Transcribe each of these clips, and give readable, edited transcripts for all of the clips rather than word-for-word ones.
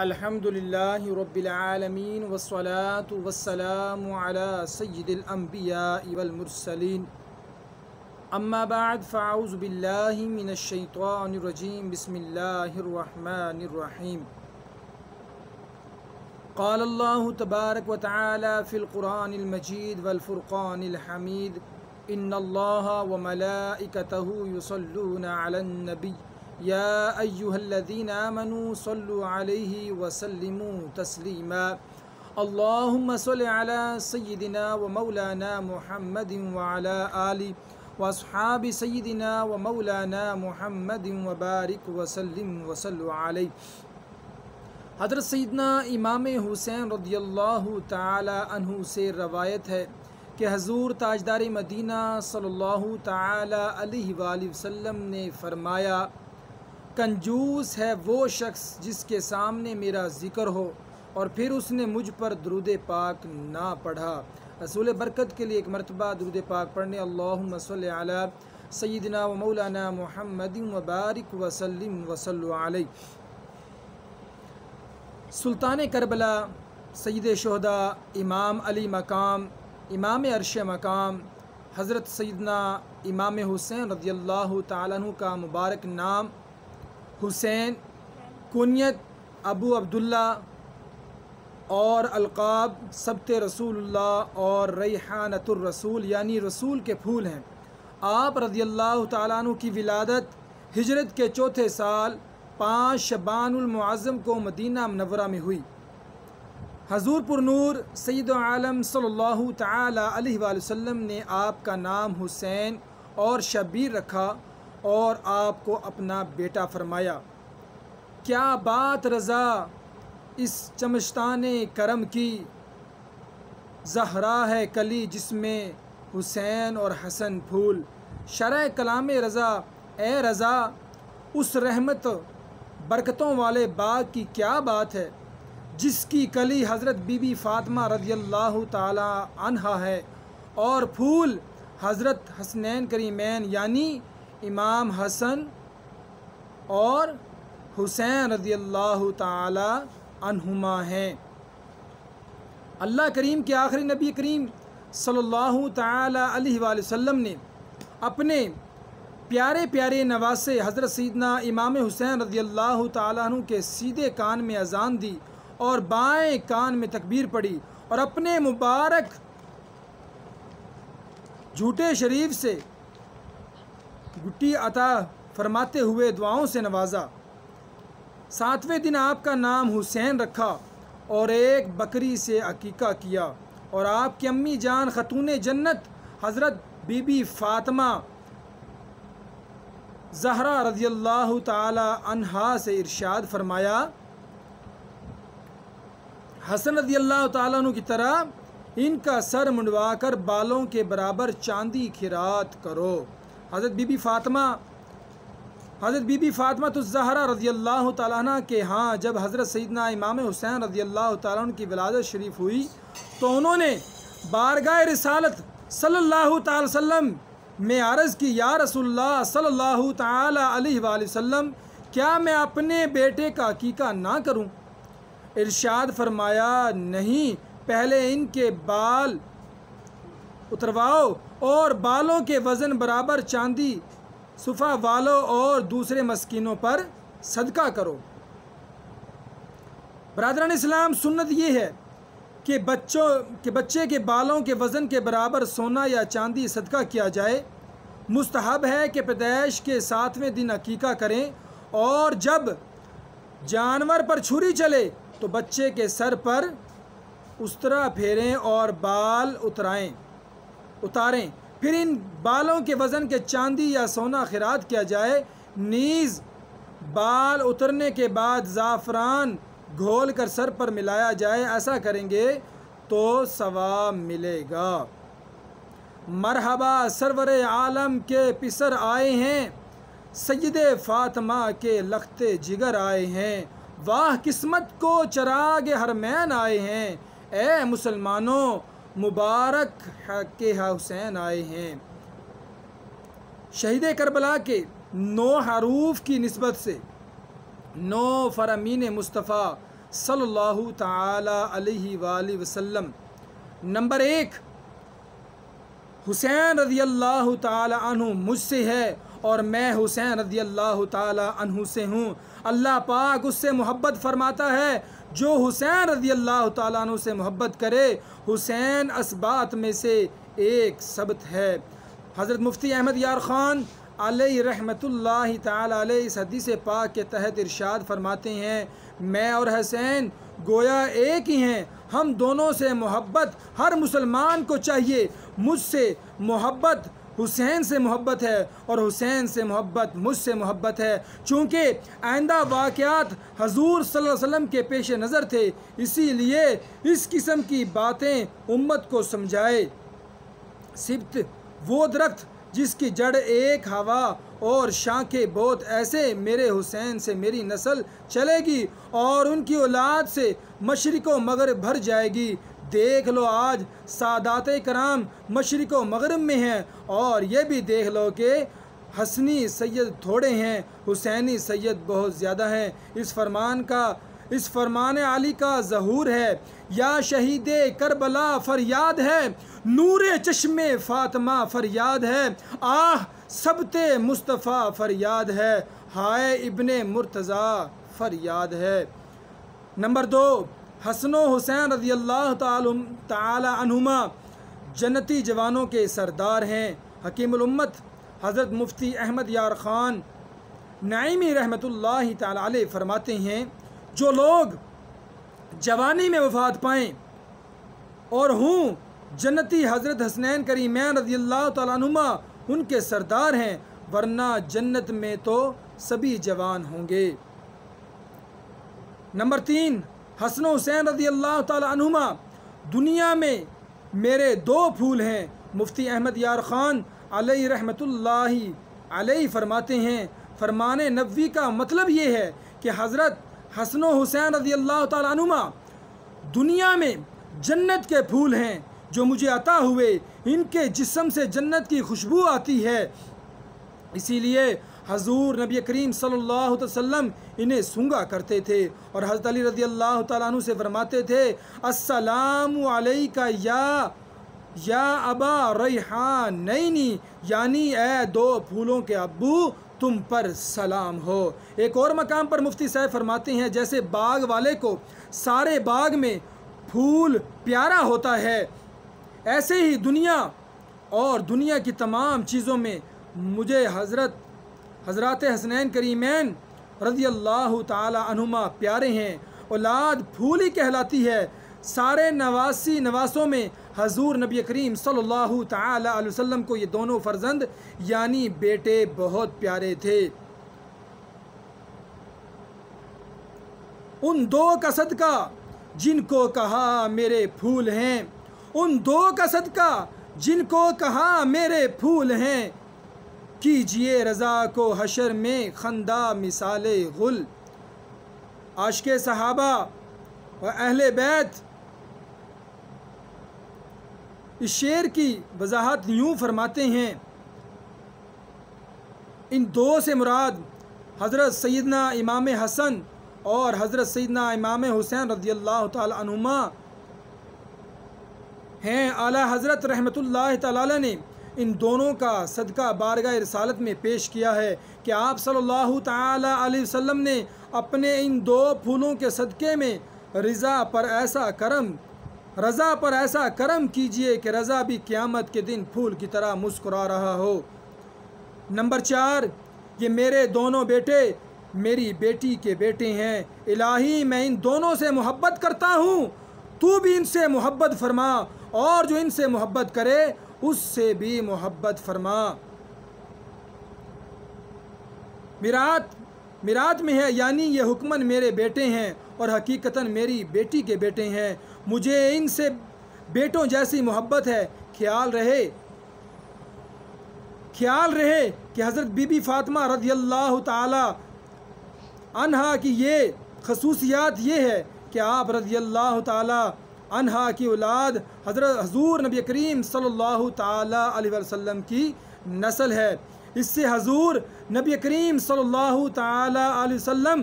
الحمدللہ رب العالمین والصلاة والسلام علی سید الانبیاء والمرسلین اما بعد فاعوذ باللہ من الشیطان الرجیم بسم اللہ الرحمن الرحیم قال اللہ تبارک و تعالی فی القرآن المجید والفرقان الحمید ان اللہ وملائکتہ یصلون علی النبی یا ایہا الذین آمنوا صلوا علیہ وسلموا تسلیما اللہم صل علی سیدنا و مولانا محمد وعلی آلہ واصحاب سیدنا و مولانا محمد وبارک وسلم وصلوا علیہ۔ حضرت سیدنا امام حسین رضی اللہ تعالی عنہ سے روایت ہے کہ حضور تاجدار مدینہ صلی اللہ تعالی علیہ وآلہ وسلم نے فرمایا، کنجوس ہے وہ شخص جس کے سامنے میرا ذکر ہو اور پھر اس نے مجھ پر درود پاک نہ پڑھا۔ رسول برکت کے لیے ایک مرتبہ درود پاک پڑھنے اللہم صلی علی سیدنا و مولانا محمد وبارک وسلم وصلوا علیہ۔ سلطان کربلا، سید شہداء، امام علی مقام، امام عرش مقام، حضرت سیدنا امام حسین رضی اللہ تعالیٰ عنہ کا مبارک نام حسین، کنیت ابو عبداللہ اور القاب سبت رسول اللہ اور ریحانۃ الرسول یعنی رسول کے پھول ہیں۔ آپ رضی اللہ تعالیٰ عنہ کی ولادت ہجرت کے چوتھے سال 5 شعبان المعظم کو مدینہ منورہ میں ہوئی۔ حضور پر نور سید عالم صلی اللہ تعالی علیہ وآلہ وسلم نے آپ کا نام حسین اور شبیر رکھا اور آپ کو اپنا بیٹا فرمایا۔ کیا بات رضا اس چمشتان کرم کی، زہرا ہے کلی جس میں حسین اور حسن پھول۔ شرح کلام رضا، اے رضا اس رحمت برکتوں والے باغ کی کیا بات ہے جس کی کلی حضرت بی بی فاطمہ رضی اللہ تعالی عنہا ہے اور پھول حضرت حسنین کریمین یعنی امام حسن اور حسین رضی اللہ تعالی عنہما ہیں۔ اللہ کریم کے آخری نبی کریم صلی اللہ تعالی علیہ وآلہ وسلم نے اپنے پیارے پیارے نواسے حضرت سیدنا امام حسین رضی اللہ تعالی عنہ کے سیدھے کان میں اذان دی اور بائیں کان میں تکبیر پڑھی اور اپنے مبارک جھوٹے شریف سے گٹی عطا فرماتے ہوئے دعاؤں سے نوازا۔ 7ویں دن آپ کا نام حسین رکھا اور ایک بکری سے عقیقہ کیا اور آپ کی امی جان خاتون جنت حضرت بی بی فاطمہ زہرا رضی اللہ تعالی عنہا سے ارشاد فرمایا، حسن رضی اللہ تعالیٰ عنہ کی طرح ان کا سر منڈوا کر بالوں کے برابر چاندی خیرات کرو۔ حضرت بی بی فاطمہ الزہرا رضی اللہ تعالیٰ عنہ کے ہاں جب حضرت سیدنا امام حسین رضی اللہ تعالیٰ عنہ کی ولادت شریف ہوئی تو انہوں نے بارگاہ رسالت صلی اللہ تعالی وسلم میں عرض کی، یا رسول اللہ صلی اللہ تعالی علیہ وآلہ وسلم کیا میں اپنے بیٹے کا عقیقہ نہ کروں؟ ارشاد فرمایا، نہیں، پہلے ان کے بال اترواؤ اور بالوں کے وزن برابر چاندی صفہ والو اور دوسرے مسکینوں پر صدقہ کرو۔ برادران اسلام، سنت یہ ہے کہ بچے کے بالوں کے وزن کے برابر سونا یا چاندی صدقہ کیا جائے۔ مستحب ہے کہ پیدائش کے 7ویں دن عقیقہ کریں اور جب جانور پر چھری چلے تو بچے کے سر پر استرا پھیریں اور بال اتاریں، پھر ان بالوں کے وزن کے چاندی یا سونا خیرات کیا جائے۔ نیز بال اترنے کے بعد زعفران گھول کر سر پر ملایا جائے، ایسا کریں گے تو ثواب ملے گا۔ مرحبا سرور عالم کے پسر آئے ہیں، سید فاطمہ کے لخت جگر آئے ہیں، واہ قسمت کو چراغ حرمین آئے ہیں، اے مسلمانوں مبارک کے حسین آئے ہیں۔ شہید کربلا کے 9 حروف کی نسبت سے 9 فرامین مصطفیٰ صلی اللہ تعالی علیہ وآلہ وسلم۔ نمبر 1، حسین رضی اللہ تعالی عنہ مجھ سے ہے اور میں حسین رضی اللہ تعالی عنہ سے ہوں۔ اللہ پاک اس سے محبت فرماتا ہے جو حسین رضی اللہ تعالیٰ عنہ سے محبت کرے۔ حسین اسبات میں سے ایک سبت ہے۔ حضرت مفتی احمد یار خان علیہ رحمۃ اللہ تعالی علیہ اس حدیث پاک کے تحت ارشاد فرماتے ہیں، میں اور حسین گویا ایک ہی ہیں، ہم دونوں سے محبت ہر مسلمان کو چاہیے۔ مجھ سے محبت حسین سے محبت ہے اور حسین سے محبت مجھ سے محبت ہے، چونکہ آئندہ واقعات حضور صلی اللہ علیہ وسلم کے پیش نظر تھے، اسی لیے اس قسم کی باتیں امت کو سمجھائے۔ سبت وہ درخت جس کی جڑ ایک ہوا اور شاخیں بہت، ایسے میرے حسین سے میری نسل چلے گی اور ان کی اولاد سے مشرق و مغرب بھر جائے گی۔ دیکھ لو آج سادات کرام مشرق و مغرب میں ہیں، اور یہ بھی دیکھ لو کہ حسنی سید تھوڑے ہیں، حسینی سید بہت زیادہ ہیں۔ اس فرمان علی کا ظہور ہے، یا شہید کربلا فریاد ہے، نور چشم فاطمہ فریاد ہے، آہ سبت مصطفیٰ فریاد ہے، ہائے ابن مرتضیٰ فریاد ہے۔ نمبر 2، حسن و حسین رضی اللہ تعالی عنہما جنتی جوانوں کے سردار ہیں۔ حکیم الامت حضرت مفتی احمد یار خان نعیمی رحمۃ اللہ تعالی علیہ فرماتے ہیں، جو لوگ جوانی میں وفات پائیں اور ہوں جنتی حضرت حسنین کریمین رضی اللہ تعالیٰ عنہما ان کے سردار ہیں، ورنہ جنت میں تو سبھی جوان ہوں گے۔ نمبر 3، حسن و حسین رضی اللہ تعالیٰ عنہما دنیا میں میرے 2 پھول ہیں۔ مفتی احمد یار خان علیہ رحمۃ اللہ علیہ فرماتے ہیں، فرمان نبوی کا مطلب یہ ہے کہ حضرت حسن و حسین رضی اللہ تعالیٰ عنہما دنیا میں جنت کے پھول ہیں جو مجھے عطا ہوئے، ان کے جسم سے جنت کی خوشبو آتی ہے، اسی لیے حضور نبی کریم صلی اللہ علیہ وسلم انہیں سونگا کرتے تھے، اور حضرت علی رضی اللہ تعالیٰ عنہ سے فرماتے تھے، السلام علیکہ یا ابا ریحانینی، یعنی اے 2 پھولوں کے ابو تم پر سلام ہو۔ ایک اور مقام پر مفتی صاحب فرماتے ہیں، جیسے باغ والے کو سارے باغ میں پھول پیارا ہوتا ہے، ایسے ہی دنیا اور دنیا کی تمام چیزوں میں مجھے حضرات حسنین کریمین رضی اللہ تعالی عنہما پیارے ہیں۔ اولاد پھول ہی کہلاتی ہے۔ سارے نواسوں میں حضور نبی کریم صلی اللہ تعالی علیہ وسلم کو یہ دونوں فرزند یعنی بیٹے بہت پیارے تھے۔ ان 2 کا صدقہ جن کو کہا میرے پھول ہیں، ان 2 کا صدقہ جن کو کہا میرے پھول ہیں، کیجئے رضا کو حشر میں خندہ مثال غل۔ عاشق صحابہ و اہل بیت اس شعر کی وضاحت یوں فرماتے ہیں، ان 2 سے مراد حضرت سیدنا امام حسن اور حضرت سیدنا امام حسین رضی اللہ تعالی عنہما ہیں۔ اعلیٰ حضرت رحمۃ اللہ تعالی نے ان دونوں کا صدقہ بارگاہ رسالت میں پیش کیا ہے کہ آپ صلی اللہ تعالی علیہ وسلم نے اپنے ان 2 پھولوں کے صدقے میں رضا پر ایسا کرم کیجئے کہ رضا بھی قیامت کے دن پھول کی طرح مسکرا رہا ہو۔ نمبر 4، یہ میرے دونوں بیٹے میری بیٹی کے بیٹے ہیں، الہی میں ان دونوں سے محبت کرتا ہوں، تو بھی ان سے محبت فرما، اور جو ان سے محبت کرے اس سے بھی محبت فرما۔ میراث میں ہے، یعنی یہ حکماً میرے بیٹے ہیں اور حقیقتاً میری بیٹی کے بیٹے ہیں، مجھے ان سے بیٹوں جیسی محبت ہے۔ خیال رہے کہ حضرت بی بی فاطمہ رضی اللہ تعالی عنہا کی یہ خصوصیات یہ ہے کہ آپ رضی اللہ تعالی عنہا کی اولاد حضور نبی کریم صلی اللہ تعالی علیہ وسلم کی نسل ہے۔ اس سے حضور نبی کریم صلی اللہ تعالی علیہ وسلم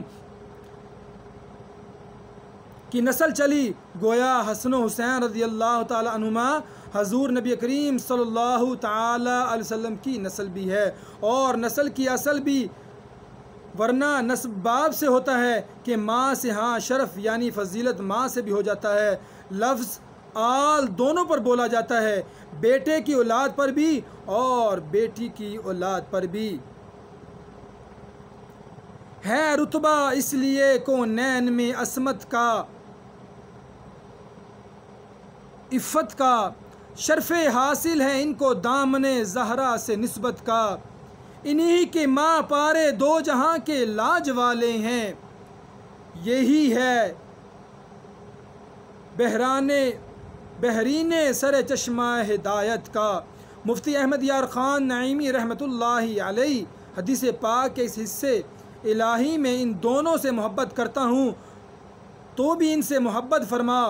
کی نسل چلی، گویا حسن و حسین رضی اللہ تعالی عنہما حضور نبی کریم صلی اللہ تعالی علیہ وسلم کی نسل بھی ہے، اور نسل کی اصل بھی، ورنہ نسب باپ سے ہوتا ہے کہ ماں سے، ہاں شرف یعنی فضیلت ماں سے بھی ہو جاتا ہے۔ لفظ آل دونوں پر بولا جاتا ہے، بیٹے کی اولاد پر بھی اور بیٹی کی اولاد پر بھی۔ ہے رتبہ اس لیے کونین میں عصمت کا، عفت کا، شرف حاصل ہے ان کو دامن زہرا سے نسبت کا۔ انہی کے ماں پارے دو جہاں کے لاج والے ہیں، یہی ہے بحرین سر چشمہ ہدایت کا۔ مفتی احمد یار خان نعیمی رحمۃ اللہ علیہ حدیث پاک کے اس حصے الہی میں ان دونوں سے محبت کرتا ہوں تو بھی ان سے محبت فرما،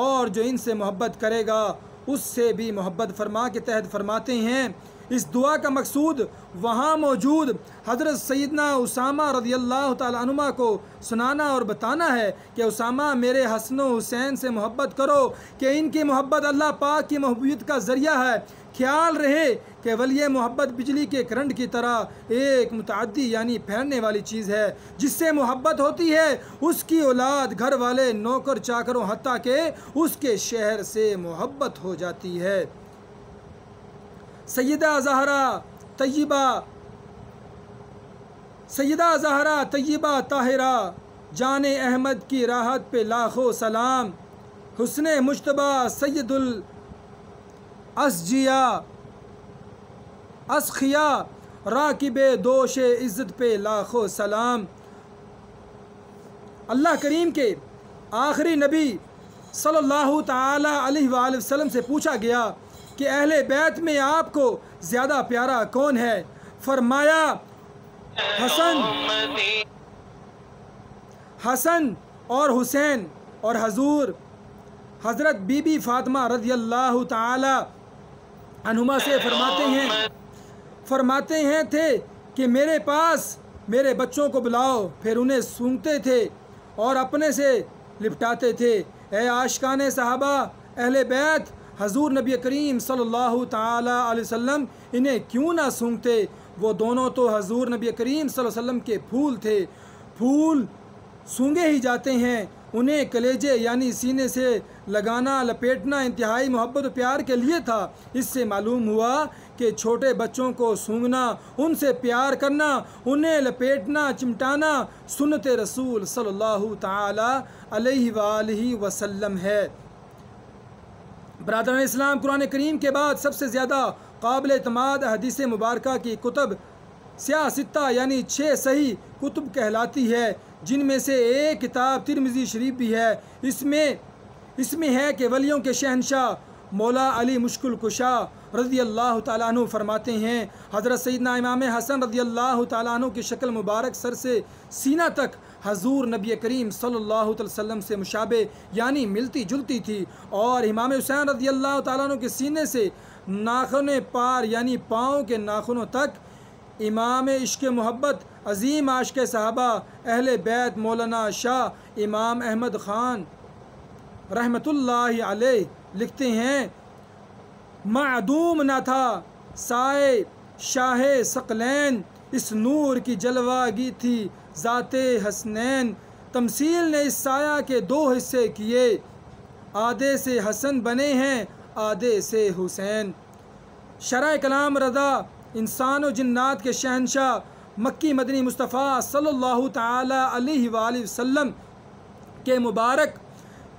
اور جو ان سے محبت کرے گا اس سے بھی محبت فرما کے تحت فرماتے ہیں۔ اس دعا کا مقصود وہاں موجود حضرت سیدنا اسامہ رضی اللہ تعالیٰ عنہما کو سنانا اور بتانا ہے کہ اسامہ میرے حسن و حسین سے محبت کرو کہ ان کی محبت اللہ پاک کی محبوبیت کا ذریعہ ہے۔ خیال رہے کہ ولی محبت بجلی کے کرنٹ کی طرح ایک متعدی یعنی پھیلنے والی چیز ہے، جس سے محبت ہوتی ہے اس کی اولاد، گھر والے، نوکر چاکروں، حتیٰ کہ اس کے شہر سے محبت ہو جاتی ہے۔ سیدہ زہرا طیبہ طاہرہ جان احمد کی راحت پہ لاکھوں سلام، حسن مجتبی سید اسخیا راکب دوش عزت پہ لاکھوں سلام۔ اللہ کریم کے آخری نبی صلی اللہ تعالی علیہ وآلہ وسلم سے پوچھا گیا کہ اہل بیت میں آپ کو زیادہ پیارا کون ہے؟ فرمایا حسن اور حسین، اور حضور حضرت بی بی فاطمہ رضی اللہ تعالی عنہما سے فرماتے ہیں تھے کہ میرے پاس میرے بچوں کو بلاؤ، پھر انہیں سونگتے تھے اور اپنے سے لپٹاتے تھے۔ اے عاشقان صحابہ اہل بیت، حضور نبی کریم صلی اللہ تعالی علیہ وسلم انہیں کیوں نہ سونگتے؟ وہ دونوں تو حضور نبی کریم صلی اللہ علیہ وسلم کے پھول تھے، پھول سونگے ہی جاتے ہیں، انہیں کلیجے یعنی سینے سے لگانا، لپیٹنا انتہائی محبت و پیار کے لیے تھا۔ اس سے معلوم ہوا کہ چھوٹے بچوں کو سونگنا، ان سے پیار کرنا، انہیں لپیٹنا، چمٹانا سنت رسول صلی اللہ تعالی علیہ وآلہ وسلم ہے۔ برادران اسلام، قرآن کریم کے بعد سب سے زیادہ قابل اعتماد حدیث مبارکہ کی کتب سیاہ ستہ یعنی 6 صحیح کتب کہلاتی ہے، جن میں سے ایک کتاب ترمذی شریف بھی ہے۔ اس میں ہے کہ ولیوں کے شہنشاہ مولا علی مشکل کشا رضی اللہ تعالیٰ عنہ فرماتے ہیں، حضرت سیدنا امام حسن رضی اللہ تعالیٰ عنہ کی شکل مبارک سر سے سینہ تک حضور نبی کریم صلی اللہ علیہ وسلم سے مشابہ یعنی ملتی جلتی تھی، اور امام حسین رضی اللہ تعالیٰ عنہ کے سینے سے ناخن پار یعنی پاؤں کے ناخنوں تک امام عشق محبت، عظیم عاشق صحابہ اہل بیت مولانا شاہ امام احمد خان رحمۃ اللہ علیہ لکھتے ہیں، معدوم نہ تھا سائے شاہ ثقلین، اس نور کی جلوگی تھی ذات حسنین، تمثیل نے اس سایہ کے 2 حصے کیے، آدھے سے حسن بنے ہیں آدھے سے حسین۔ شرح کلام رضا انسان و جنات کے شہنشاہ مکی مدنی مصطفیٰ صلی اللہ تعالی علیہ وآلہ وسلم کے مبارک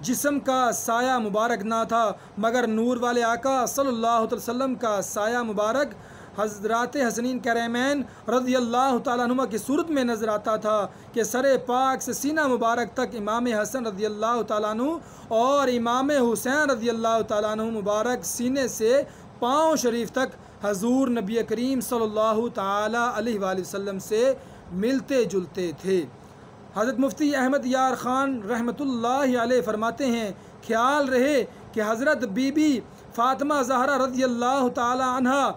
جسم کا سایہ مبارک نہ تھا، مگر نور والے آقا صلی اللہ علیہ وسلم کا سایہ مبارک حضرات حسنین کریمین رضی اللہ تعالیٰ عنہ کی صورت میں نظر آتا تھا کہ سر پاک سے سینہ مبارک تک امام حسن رضی اللہ تعالیٰ عنہ اور امام حسین رضی اللہ تعالیٰ عنہ مبارک سینے سے پاؤں شریف تک حضور نبی کریم صلی اللہ تعالیٰ علیہ وآلہ وسلم سے ملتے جلتے تھے۔ حضرت مفتی احمد یار خان رحمۃ اللہ علیہ فرماتے ہیں، خیال رہے کہ حضرت بی بی فاطمہ زہرا رضی اللہ تعالی عنہا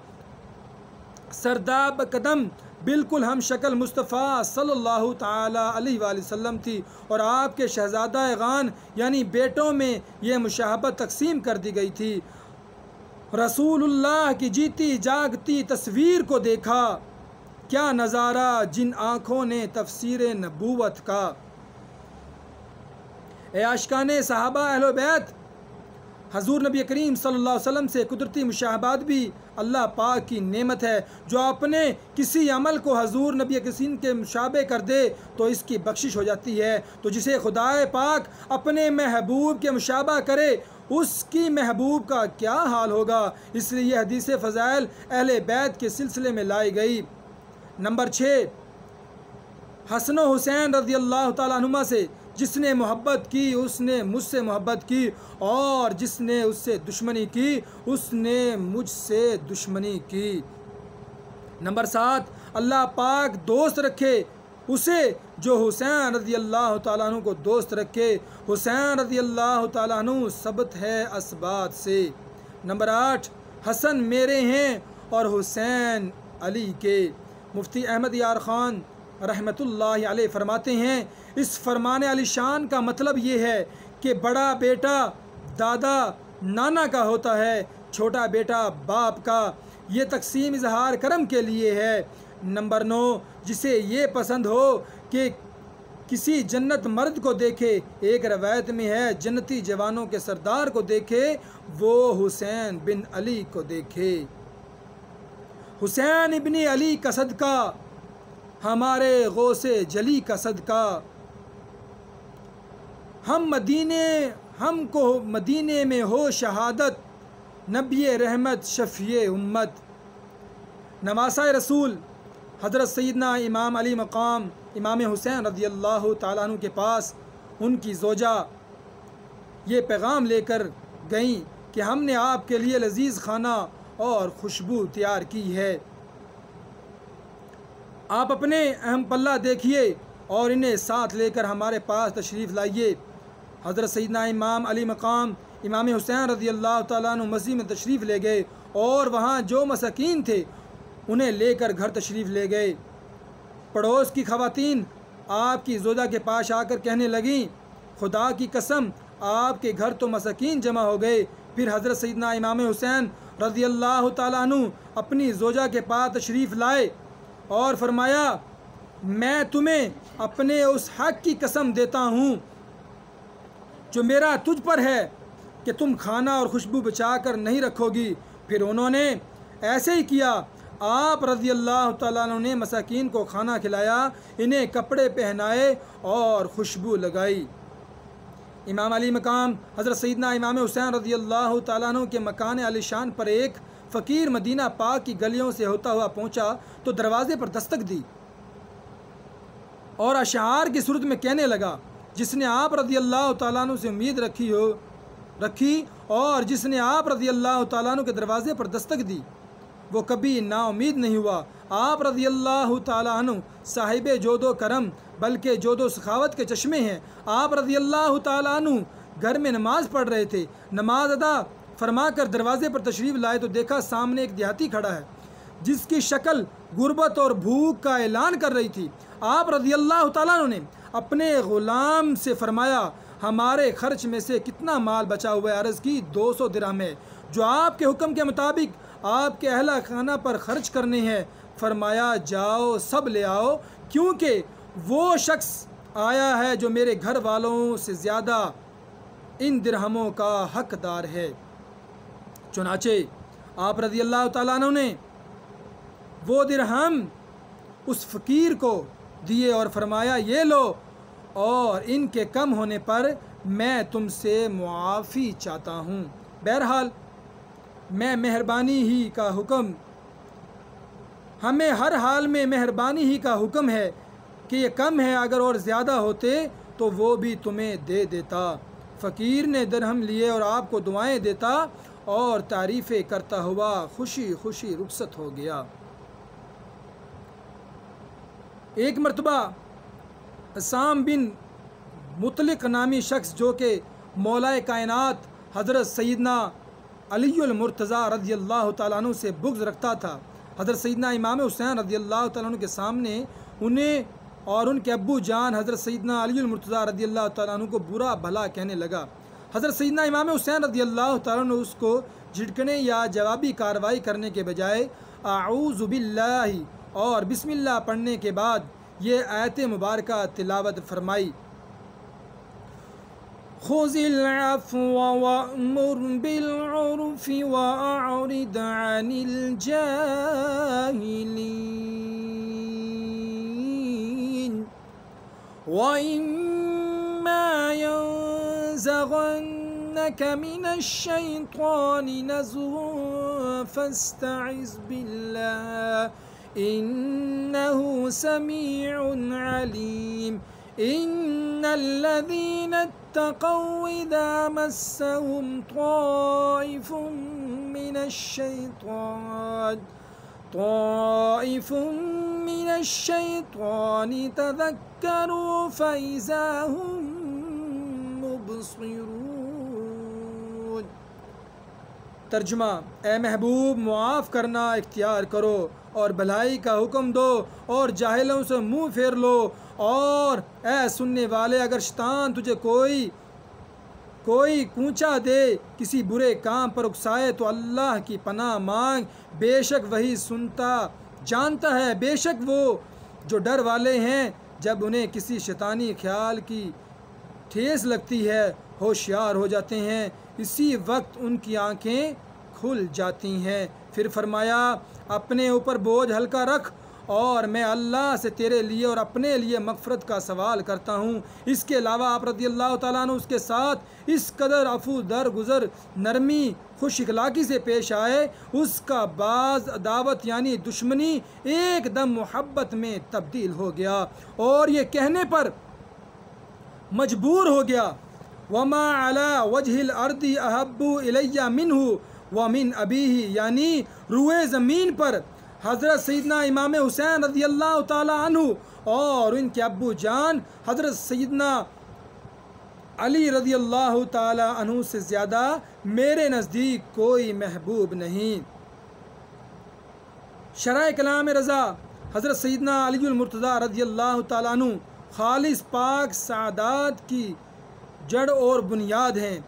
سرداب قدم بالکل ہم شکل مصطفیٰ صلی اللہ تعالیٰ علیہ وآلہ وسلم تھی، اور آپ کے شہزادہ غان یعنی بیٹوں میں یہ مشابہت تقسیم کر دی گئی تھی۔ رسول اللہ کی جیتی جاگتی تصویر کو دیکھا، کیا نظارہ جن آنکھوں نے تفسیر نبوت کا۔ اے عاشقان صحابہ اہل بیت، حضور نبی کریم صلی اللہ علیہ وسلم سے قدرتی مشابہت بھی اللہ پاک کی نعمت ہے۔ جو اپنے کسی عمل کو حضور نبی کریم کے مشابہ کر دے تو اس کی بخشش ہو جاتی ہے، تو جسے خدائے پاک اپنے محبوب کے مشابہ کرے اس کی محبوب کا کیا حال ہوگا۔ اس لیے یہ حدیث فضائل اہل بیت کے سلسلے میں لائی گئی۔ نمبر 6، حسن و حسین رضی اللہ تعالیٰ عنہما سے جس نے محبت کی اس نے مجھ سے محبت کی، اور جس نے اس سے دشمنی کی اس نے مجھ سے دشمنی کی۔ نمبر 7، اللہ پاک دوست رکھے اسے جو حسین رضی اللہ تعالیٰ عنہ کو دوست رکھے۔ حسین رضی اللہ تعالیٰ عنہ ثبت ہے اسبات سے۔ نمبر 8، حسن میرے ہیں اور حسین علی کے۔ مفتی احمد یار خان رحمۃ اللہ علیہ فرماتے ہیں، اس فرمان علی شان کا مطلب یہ ہے کہ بڑا بیٹا دادا نانا کا ہوتا ہے، چھوٹا بیٹا باپ کا۔ یہ تقسیم اظہار کرم کے لیے ہے۔ نمبر 9، جسے یہ پسند ہو کہ کسی جنت مرد کو دیکھے، ایک روایت میں ہے جنتی جوانوں کے سردار کو دیکھے، وہ حسین بن علی کو دیکھے۔ حسین ابن علی کا صدقہ، ہمارے غوث جلی کا صدقہ، ہم کو مدینے میں ہو شہادت، نبی رحمت شفیع امت۔ نواسۂ رسول حضرت سیدنا امام علی مقام امام حسین رضی اللہ تعالیٰ عنہ کے پاس ان کی زوجہ یہ پیغام لے کر گئیں کہ ہم نے آپ کے لیے لذیذ کھانا اور خوشبو تیار کی ہے، آپ اپنے اہم پلہ دیکھیے اور انہیں ساتھ لے کر ہمارے پاس تشریف لائیے۔ حضرت سیدنا امام علی مقام امام حسین رضی اللہ تعالیٰ عنہ مسجد میں تشریف لے گئے، اور وہاں جو مساکین تھے انہیں لے کر گھر تشریف لے گئے۔ پڑوس کی خواتین آپ کی زوجہ کے پاس آ کر کہنے لگیں، خدا کی قسم آپ کے گھر تو مساکین جمع ہو گئے۔ پھر حضرت سیدنا امام حسین رضی اللہ تعالیٰ عنہ اپنی زوجہ کے پاس تشریف لائے اور فرمایا، میں تمہیں اپنے اس حق کی قسم دیتا ہوں جو میرا تجھ پر ہے کہ تم کھانا اور خوشبو بچا کر نہیں رکھو گی۔ پھر انہوں نے ایسے ہی کیا۔ آپ رضی اللہ تعالیٰ عنہ نے مساکین کو کھانا کھلایا، انہیں کپڑے پہنائے اور خوشبو لگائی۔ امام علی مقام حضرت سیدنا امام حسین رضی اللہ تعالیٰ عنہ کے مکان علی شان پر ایک فقیر مدینہ پاک کی گلیوں سے ہوتا ہوا پہنچا تو دروازے پر دستک دی اور اشعار کی صورت میں کہنے لگا، جس نے آپ رضی اللہ تعالیٰ عنہ سے امید رکھی اور جس نے آپ رضی اللہ تعالیٰ عنہ کے دروازے پر دستک دی وہ کبھی نا امید نہیں ہوا۔ آپ رضی اللہ تعالیٰ عنہ صاحب جود و کرم بلکہ جود و سخاوت کے چشمے ہیں۔ آپ رضی اللہ تعالیٰ عنہ گھر میں نماز پڑھ رہے تھے، نماز ادا فرما کر دروازے پر تشریف لائے تو دیکھا سامنے ایک دیہاتی کھڑا ہے جس کی شکل غربت اور بھوک کا اعلان کر رہی تھی۔ آپ رضی اللہ تعالیٰ عنہ نے اپنے غلام سے فرمایا، ہمارے خرچ میں سے کتنا مال بچا ہوا ہے؟ عرض کی 200 درہم ہے، جو آپ کے حکم کے مطابق آپ کے اہل خانہ پر خرچ کرنے ہیں۔ فرمایا، جاؤ سب لے آؤ، کیونکہ وہ شخص آیا ہے جو میرے گھر والوں سے زیادہ ان درہموں کا حقدار ہے۔ چنانچہ آپ رضی اللہ تعالیٰ عنہ نے وہ درہم اس فقیر کو دیے اور فرمایا، یہ لو، اور ان کے کم ہونے پر میں تم سے معافی چاہتا ہوں۔ بہرحال میں مہربانی ہی کا حکم ہمیں ہر حال میں مہربانی ہی کا حکم ہے کہ یہ کم ہے، اگر اور زیادہ ہوتے تو وہ بھی تمہیں دے دیتا۔ فقیر نے درہم لیے اور آپ کو دعائیں دیتا اور تعریفیں کرتا ہوا خوشی خوشی رخصت ہو گیا۔ ایک مرتبہ عصام بن مطلق نامی شخص جو کہ مولا کائنات حضرت سیدنا علی المرتضیٰ رضی اللہ تعالیٰ عنہ سے بغض رکھتا تھا، حضرت سیدنا امام حسین رضی اللہ تعالیٰ عنہ کے سامنے انہیں اور ان کے ابو جان حضرت سیدنا علی المرتضیٰ رضی اللہ تعالیٰ عنہ کو برا بھلا کہنے لگا۔ حضرت سیدنا امام حسین رضی اللہ تعالیٰ عنہ اس کو جھٹکنے یا جوابی کارروائی کرنے کے بجائے اعوذ باللہ اور بسم اللہ پڑھنے کے بعد یہ آیت مبارکہ تلاوت فرمائی، خذ العفو وأمر بالعرف وأعرض عن الجاهلين وإما ينزغنك من الشيطان نزغ فاستعذ بالله إنه سميع عليم إن الذين اتقوا إذا مسهم طائف من الشيطان تذكروا فإذا هم مبصرون۔ ترجمہ، اے محبوب معاف کرنا اختیار کرو اور بھلائی کا حکم دو اور جاہلوں سے منہ پھیر لو، اور اے سننے والے اگر شیطان تجھے کوئی کونچا دے کسی برے کام پر اکسائے تو اللہ کی پناہ مانگ، بے شک وہی سنتا جانتا ہے۔ بے شک وہ جو ڈر والے ہیں جب انہیں کسی شیطانی خیال کی ٹھیس لگتی ہے ہوشیار ہو جاتے ہیں، اسی وقت ان کی آنکھیں کھل جاتی ہیں۔ پھر فرمایا اپنے اوپر بوجھ ہلکا رکھ اور میں اللہ سے تیرے لیے اور اپنے لیے مغفرت کا سوال کرتا ہوں۔ اس کے علاوہ آپ رضی اللہ تعالیٰ عنہ اس کے ساتھ اس قدر عفو درگزر، نرمی، خوش اخلاقی سے پیش آئے، اس کا بعض عداوت یعنی دشمنی ایک دم محبت میں تبدیل ہو گیا اور یہ کہنے پر مجبور ہو گیا، وما علی وجہ الارض احب الی منہ ومن ابیہ، یعنی روئے زمین پر حضرت سیدنا امام حسین رضی اللہ تعالی عنہ اور ان کے ابو جان حضرت سیدنا علی رضی اللہ تعالی عنہ سے زیادہ میرے نزدیک کوئی محبوب نہیں۔ شرح کلام رضا، حضرت سیدنا علی المرتضیٰ رضی اللہ تعالی عنہ خالص پاک سعادات کی جڑ اور بنیاد ہیں،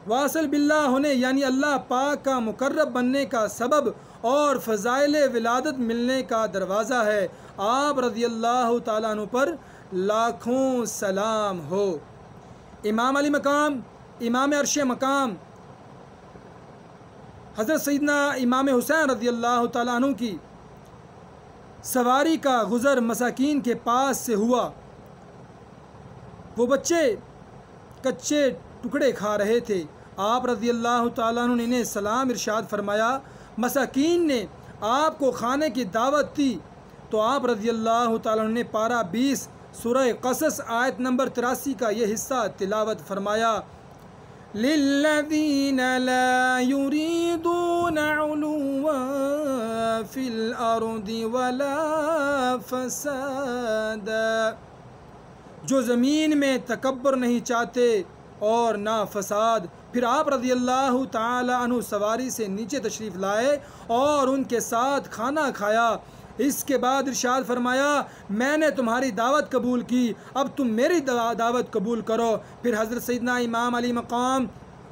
واصل باللہ ہونے یعنی اللہ پاک کا مقرب بننے کا سبب اور فضائل ولادت ملنے کا دروازہ ہے۔ آپ رضی اللہ تعالیٰ عنہ پر لاکھوں سلام ہو۔ امام علی مقام، امام عرش مقام حضرت سیدنا امام حسین رضی اللہ تعالیٰ عنہ کی سواری کا گزر مساکین کے پاس سے ہوا، وہ بچے کچے ٹکڑے کھا رہے تھے۔ آپ رضی اللہ تعالیٰ عنہ نے انہیں سلام ارشاد فرمایا، مساکین نے آپ کو کھانے کی دعوت دی تو آپ رضی اللہ تعالیٰ عنہ نے پارہ 20 سورہ قصص آیت نمبر 83 کا یہ حصہ تلاوت فرمایا، لِلَّذِينَ لَا يُرِيدُونَ عُلُوًّا فِي الْأَرْضِ وَلَا فَسَادًا، جو زمین میں تکبر نہیں چاہتے اور نہ فساد۔ پھر آپ رضی اللہ تعالی عنہ سواری سے نیچے تشریف لائے اور ان کے ساتھ کھانا کھایا۔ اس کے بعد ارشاد فرمایا، میں نے تمہاری دعوت قبول کی، اب تم میری دعوت قبول کرو۔ پھر حضرت سیدنا امام علی مقام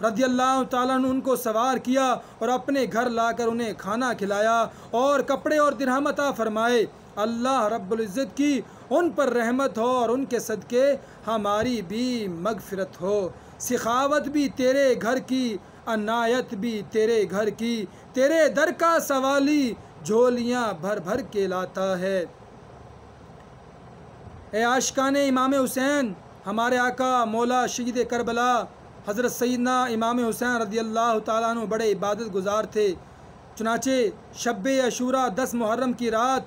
رضی اللہ تعالیٰ عنہ ان کو سوار کیا اور اپنے گھر لا کر انہیں کھانا کھلایا اور کپڑے اور درہم عطا فرمائے۔ اللہ رب العزت کی ان پر رحمت ہو اور ان کے صدقے ہماری بھی مغفرت ہو۔ سخاوت بھی تیرے گھر کی، عنایت بھی تیرے گھر کی، تیرے در کا سوالی جھولیاں بھر بھر کے لاتا ہے۔ اے عاشقان امام حسین، ہمارے آقا مولا شہید کربلا حضرت سیدنا امام حسین رضی اللہ تعالیٰ عنہ بڑے عبادت گزار تھے، چنانچہ شب عاشوراء 10 محرم کی رات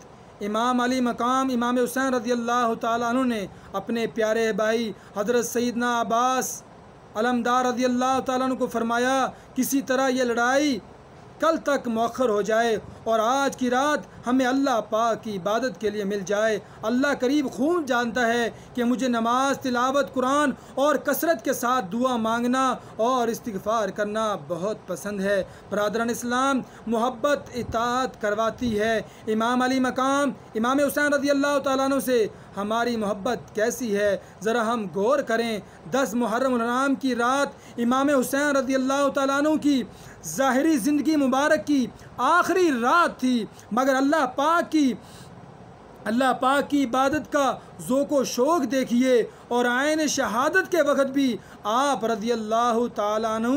امام علی مقام امام حسین رضی اللہ تعالیٰ عنہ نے اپنے پیارے بھائی حضرت سیدنا عباس علمدار رضی اللہ تعالیٰ عنہ کو فرمایا، کسی طرح یہ لڑائی کل تک مؤخر ہو جائے اور آج کی رات ہمیں اللہ پاک کی عبادت کے لیے مل جائے۔ اللہ قریب خوب جانتا ہے کہ مجھے نماز، تلاوت قرآن اور کثرت کے ساتھ دعا مانگنا اور استغفار کرنا بہت پسند ہے۔ برادران اسلام، محبت اطاعت کرواتی ہے۔ امام علی مقام امام حسین رضی اللہ تعالیٰ عنہ سے ہماری محبت کیسی ہے، ذرا ہم غور کریں۔ 10 محرم الحرام کی رات امام حسین رضی اللہ تعالیٰ عنہ کی ظاہری زندگی مبارک کی آخری رات تھی، مگر اللہ پاک کی عبادت کا ذوق و شوق دیکھیے، اور عین شہادت کے وقت بھی آپ رضی اللہ تعالیٰ عنہ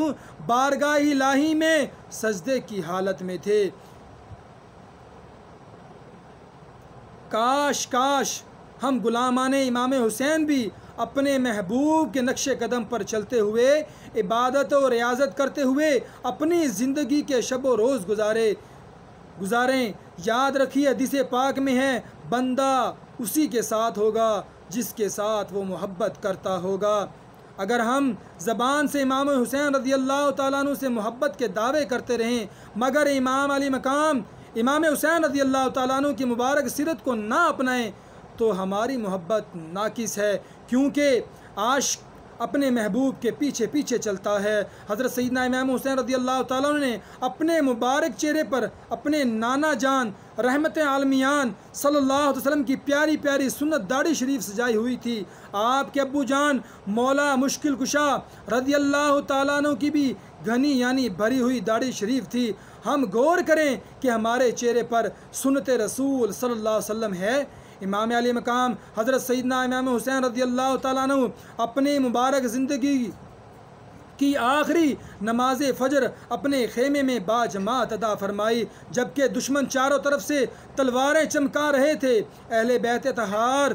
بارگاہ الہی میں سجدے کی حالت میں تھے۔ کاش ہم غلامان امام حسین بھی اپنے محبوب کے نقش قدم پر چلتے ہوئے، عبادت و ریاضت کرتے ہوئے اپنی زندگی کے شب و روز گزاریں۔ یاد رکھیے، حدیث پاک میں ہے، بندہ اسی کے ساتھ ہوگا جس کے ساتھ وہ محبت کرتا ہوگا۔ اگر ہم زبان سے امام حسین رضی اللہ تعالیٰ عنہ سے محبت کے دعوے کرتے رہیں، مگر امام علی مقام امام حسین رضی اللہ تعالیٰ عنہ کی مبارک سیرت کو نہ اپنائیں، تو ہماری محبت ناقص ہے، کیونکہ عاشق اپنے محبوب کے پیچھے پیچھے چلتا ہے۔ حضرت سیدنا امام حسین رضی اللہ تعالیٰ عنہ نے اپنے مبارک چہرے پر اپنے نانا جان رحمت عالمیان صلی اللہ علیہ وسلم کی پیاری پیاری سنت داڑھی شریف سجائی ہوئی تھی۔ آپ کے ابو جان مولا مشکل کشا رضی اللہ تعالیٰ عنہ کی بھی گھنی یعنی بھری ہوئی داڑھی شریف تھی۔ ہم غور کریں کہ ہمارے چہرے پر سنت رسول صلی اللہ علیہ وسلم ہے۔ امام علی مقام حضرت سیدنا امام حسین رضی اللہ تعالیٰ عنہ اپنی مبارک زندگی کی آخری نماز فجر اپنے خیمے میں باجماعت ادا فرمائی، جبکہ دشمن چاروں طرف سے تلواریں چمکا رہے تھے۔ اہل بیت اطہار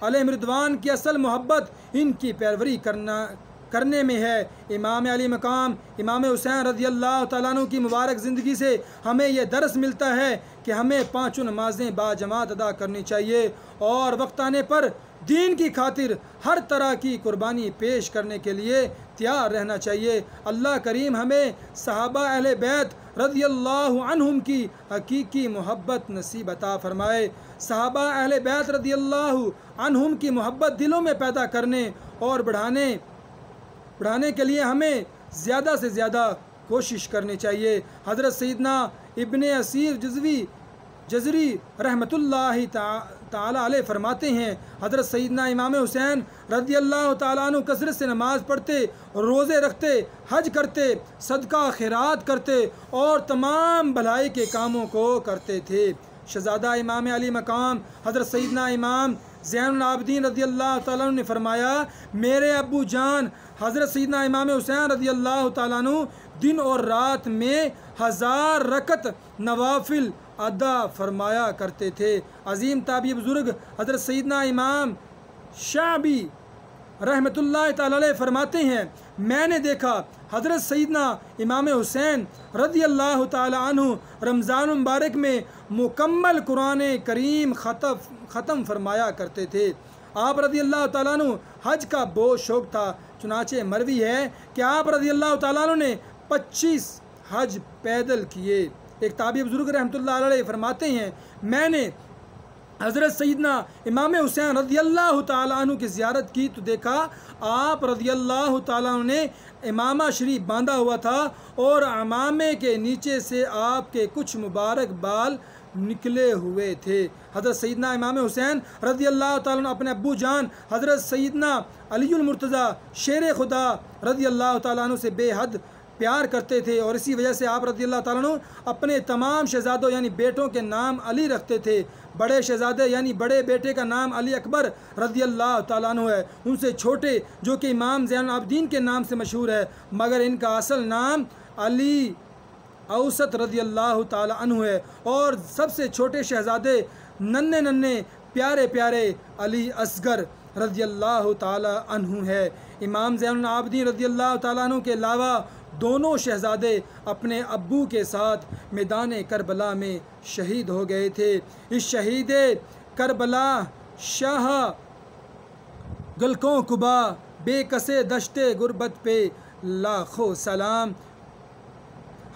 علیہم رضوان کی اصل محبت ان کی پیروی کرنے میں ہے۔ امام علی مقام امام حسین رضی اللہ تعالیٰ عنہ کی مبارک زندگی سے ہمیں یہ درس ملتا ہے کہ ہمیں 5 نمازیں باجماعت ادا کرنی چاہیے، اور وقت آنے پر دین کی خاطر ہر طرح کی قربانی پیش کرنے کے لیے تیار رہنا چاہیے۔ اللہ کریم ہمیں صحابہ اہل بیت رضی اللہ عنہم کی حقیقی محبت نصیب عطا فرمائے۔ صحابہ اہل بیت رضی اللہ عنہم کی محبت دلوں میں پیدا کرنے اور بڑھانے کے لیے ہمیں زیادہ سے زیادہ کوشش کرنی چاہیے۔ حضرت سیدنا ابن اسیر جزری رحمۃ اللہ تعالی علیہ فرماتے ہیں، حضرت سیدنا امام حسین رضی اللہ تعالیٰ عنہ کثرت سے نماز پڑھتے، روزے رکھتے، حج کرتے، صدقہ خیرات کرتے اور تمام بھلائی کے کاموں کو کرتے تھے۔ شہزادہ امام علی مقام حضرت سیدنا امام زین العابدین رضی اللہ تعالیٰ عنہ نے فرمایا، میرے ابو جان حضرت سیدنا امام حسین رضی اللہ تعالیٰ عنہ دن اور رات میں 1000 رکعت نوافل ادا فرمایا کرتے تھے۔ عظیم تابعی بزرگ حضرت سیدنا امام شعبی رحمۃ اللہ تعالی علیہ فرماتے ہیں، میں نے دیکھا حضرت سیدنا امام حسین رضی اللہ تعالی عنہ رمضان مبارک میں مکمل قرآن کریم ختم فرمایا کرتے تھے۔ آپ رضی اللہ تعالیٰ عنہ حج کا بہت شوق تھا، چنانچہ مروی ہے کہ آپ رضی اللہ تعالیٰ عنہ نے 25 حج پیدل کیے۔ ایک تابعی بزرگ رحمۃ اللہ علیہ فرماتے ہیں، میں نے حضرت سیدنا امام حسین رضی اللہ تعالیٰ عنہ کی زیارت کی تو دیکھا آپ رضی اللہ تعالیٰ عنہ نے امامہ شریف باندھا ہوا تھا، اور امامے کے نیچے سے آپ کے کچھ مبارک بال نکلے ہوئے تھے۔ حضرت سیدنا امام حسین رضی اللہ تعالیٰ عنہ اپنے ابو جان حضرت سیدنا علی المرتضیٰ شیر خدا رضی اللہ تعالیٰ عنہ سے بے حد پیار کرتے تھے، اور اسی وجہ سے آپ رضی اللہ تعالیٰ عنہ اپنے تمام شہزادوں یعنی بیٹوں کے نام علی رکھتے تھے۔ بڑے شہزادے یعنی بڑے بیٹے کا نام علی اکبر رضی اللہ تعالیٰ عنہ ہے، ان سے چھوٹے جو کہ امام زین العابدین کے نام سے مشہور ہے، مگر ان کا اصل نام علی اوسط رضی اللہ تعالیٰ عنہ ہے، اور سب سے چھوٹے شہزادے ننھے پیارے پیارے علی اصغر رضی اللہ تعالیٰ عنہ ہے۔ امام زین العابدین رضی اللہ تعالیٰ عنہ کے علاوہ دونوں شہزادے اپنے ابو کے ساتھ میدان کربلا میں شہید ہو گئے تھے۔ اس شہید کربلا شاہ گلکوں کبا بے کسے دشتے غربت پہ لاکھوں سلام۔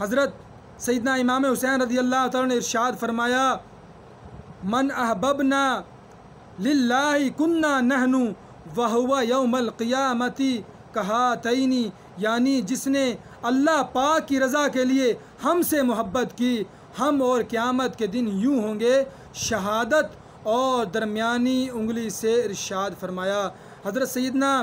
حضرت سیدنا امام حسین رضی اللہ تعالیٰ نے ارشاد فرمایا، من احببنا للہ کننا نحن وہو یوم القیامتی کہاتینی، یعنی جس نے اللہ پاک کی رضا کے لیے ہم سے محبت کی، ہم اور قیامت کے دن یوں ہوں گے، شہادت اور درمیانی انگلی سے ارشاد فرمایا۔ حضرت سیدنا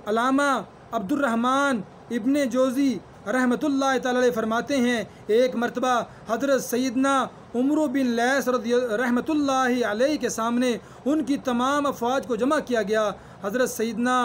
علامہ عبد الرحمن ابن جوزی رحمۃ اللہ تعالی علیہ فرماتے ہیں، ایک مرتبہ حضرت سیدنا عمرو بن لیث رحمۃ اللہ علیہ کے سامنے ان کی تمام افواج کو جمع کیا گیا۔ حضرت سیدنا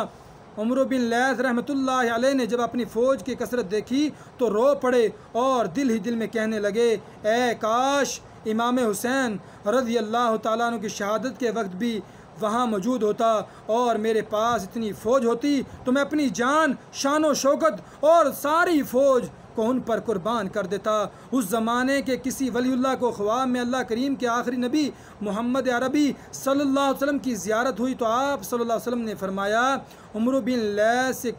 عمرو بن لیث رحمۃ اللہ علیہ نے جب اپنی فوج کی کثرت دیکھی تو رو پڑے اور دل ہی دل میں کہنے لگے، اے کاش امام حسین رضی اللہ تعالیٰ عنہ کی شہادت کے وقت بھی وہاں موجود ہوتا اور میرے پاس اتنی فوج ہوتی تو میں اپنی جان، شان و شوکت اور ساری فوج کو ان پر قربان کر دیتا۔ اس زمانے کے کسی ولی اللہ کو خواب میں اللہ کریم کے آخری نبی محمد عربی صلی اللہ علیہ وسلم کی زیارت ہوئی تو آپ صلی اللہ علیہ وسلم نے فرمایا، عمرو بن لیث سے